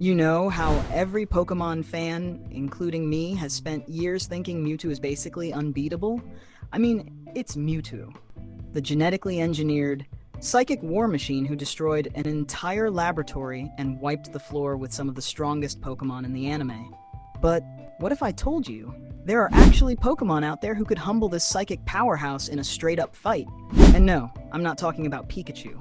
You know how every Pokemon fan, including me, has spent years thinking Mewtwo is basically unbeatable? I mean, it's Mewtwo, the genetically engineered, psychic war machine who destroyed an entire laboratory and wiped the floor with some of the strongest Pokemon in the anime. But what if I told you there are actually Pokemon out there who could humble this psychic powerhouse in a straight-up fight? And no, I'm not talking about Pikachu.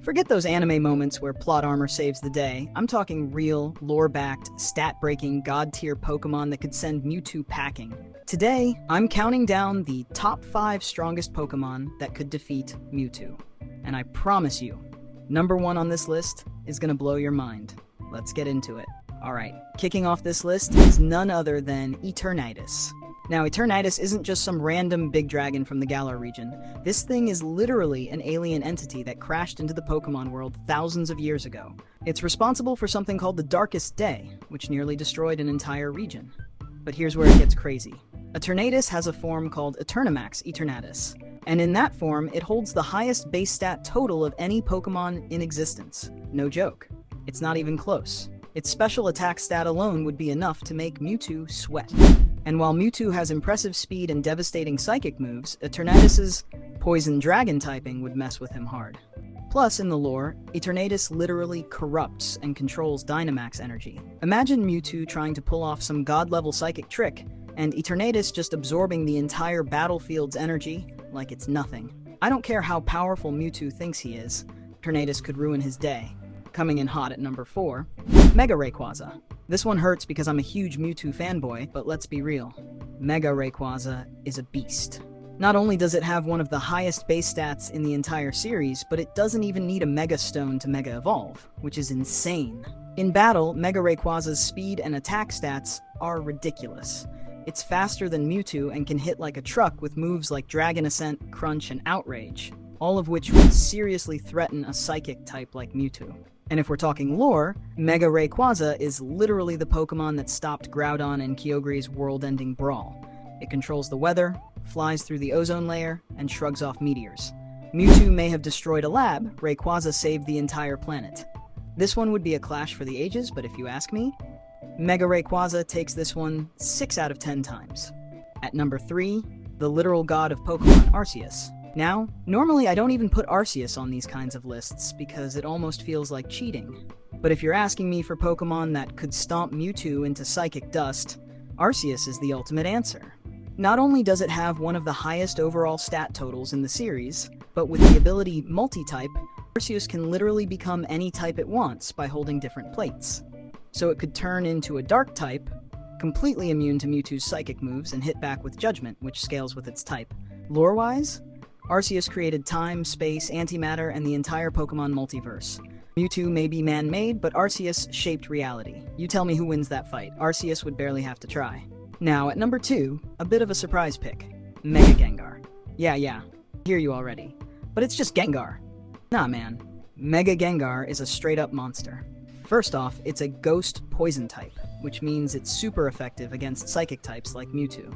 Forget those anime moments where plot armor saves the day. I'm talking real, lore-backed, stat-breaking, god-tier Pokemon that could send Mewtwo packing. Today, I'm counting down the top 5 strongest Pokemon that could defeat Mewtwo. And I promise you, number 1 on this list is gonna blow your mind. Let's get into it. Alright, kicking off this list is none other than Eternatus. Now, Eternatus isn't just some random big dragon from the Galar region. This thing is literally an alien entity that crashed into the Pokemon world thousands of years ago. It's responsible for something called the Darkest Day, which nearly destroyed an entire region. But here's where it gets crazy. Eternatus has a form called Eternamax Eternatus, and in that form, it holds the highest base stat total of any Pokemon in existence. No joke. It's not even close. Its special attack stat alone would be enough to make Mewtwo sweat. And while Mewtwo has impressive speed and devastating psychic moves, Eternatus's poison dragon typing would mess with him hard. Plus, in the lore, Eternatus literally corrupts and controls Dynamax energy. Imagine Mewtwo trying to pull off some god-level psychic trick, and Eternatus just absorbing the entire battlefield's energy like it's nothing. I don't care how powerful Mewtwo thinks he is, Eternatus could ruin his day. Coming in hot at number 4, Mega Rayquaza. This one hurts because I'm a huge Mewtwo fanboy, but let's be real. Mega Rayquaza is a beast. Not only does it have one of the highest base stats in the entire series, but it doesn't even need a Mega Stone to Mega Evolve, which is insane. In battle, Mega Rayquaza's speed and attack stats are ridiculous. It's faster than Mewtwo and can hit like a truck with moves like Dragon Ascent, Crunch, and Outrage, all of which would seriously threaten a psychic type like Mewtwo. And if we're talking lore, Mega Rayquaza is literally the Pokemon that stopped Groudon and Kyogre's world-ending brawl. It controls the weather, flies through the ozone layer, and shrugs off meteors. Mewtwo may have destroyed a lab, Rayquaza saved the entire planet. This one would be a clash for the ages, but if you ask me, Mega Rayquaza takes this one 6 out of 10 times. At number 3, the literal god of Pokemon, Arceus. Now, normally I don't even put Arceus on these kinds of lists because it almost feels like cheating. But if you're asking me for Pokemon that could stomp Mewtwo into psychic dust, Arceus is the ultimate answer. Not only does it have one of the highest overall stat totals in the series, but with the ability Multi-Type, Arceus can literally become any type it wants by holding different plates. So it could turn into a Dark type, completely immune to Mewtwo's psychic moves, and hit back with Judgment, which scales with its type. Lore-wise, Arceus created time, space, antimatter, and the entire Pokemon multiverse. Mewtwo may be man-made, but Arceus shaped reality. You tell me who wins that fight. Arceus would barely have to try. Now, at number 2, a bit of a surprise pick. Mega Gengar. Yeah, I hear you already. But it's just Gengar. Nah, man. Mega Gengar is a straight-up monster. First off, it's a ghost poison type, which means it's super effective against psychic types like Mewtwo.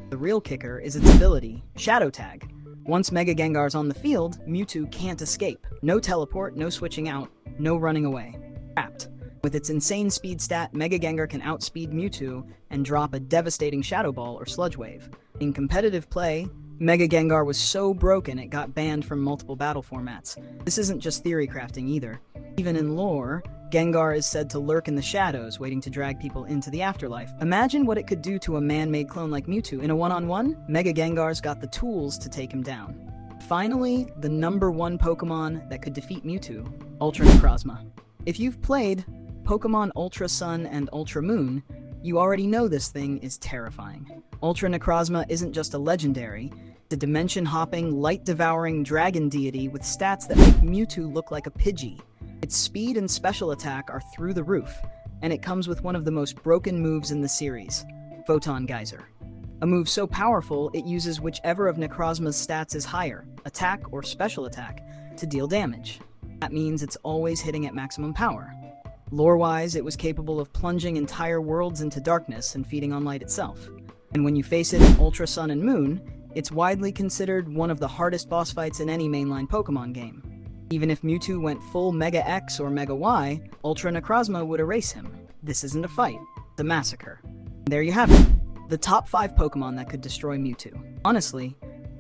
The real kicker is its ability, Shadow Tag. Once Mega Gengar's on the field, Mewtwo can't escape. No teleport, no switching out, no running away. Trapped. With its insane speed stat, Mega Gengar can outspeed Mewtwo and drop a devastating Shadow Ball or Sludge Wave. In competitive play, Mega Gengar was so broken it got banned from multiple battle formats. This isn't just theory crafting either. Even in lore, Gengar is said to lurk in the shadows, waiting to drag people into the afterlife. Imagine what it could do to a man-made clone like Mewtwo. In a one-on-one, Mega Gengar's got the tools to take him down. Finally, the number 1 Pokemon that could defeat Mewtwo, Ultra Necrozma. If you've played Pokemon Ultra Sun and Ultra Moon, you already know this thing is terrifying. Ultra Necrozma isn't just a legendary, it's a dimension-hopping, light-devouring dragon deity with stats that make Mewtwo look like a Pidgey. Its speed and special attack are through the roof, and it comes with one of the most broken moves in the series, Photon Geyser. A move so powerful, it uses whichever of Necrozma's stats is higher, attack or special attack, to deal damage. That means it's always hitting at maximum power. Lore-wise, it was capable of plunging entire worlds into darkness and feeding on light itself. And when you face it in Ultra Sun and Moon, it's widely considered one of the hardest boss fights in any mainline Pokemon game. Even if Mewtwo went full Mega X or Mega Y, Ultra Necrozma would erase him. This isn't a fight, it's a massacre. There you have it. The top 5 Pokemon that could destroy Mewtwo. Honestly,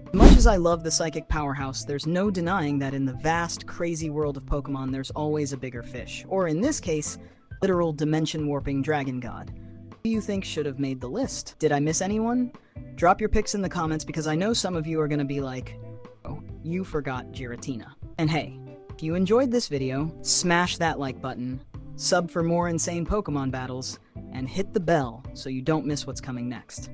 as much as I love the psychic powerhouse, there's no denying that in the vast, crazy world of Pokemon, there's always a bigger fish. Or in this case, literal dimension-warping dragon god. Who do you think should have made the list? Did I miss anyone? Drop your picks in the comments because I know some of you are gonna be like, oh, you forgot Giratina. And hey, if you enjoyed this video, smash that like button, sub for more insane Pokemon battles, and hit the bell so you don't miss what's coming next.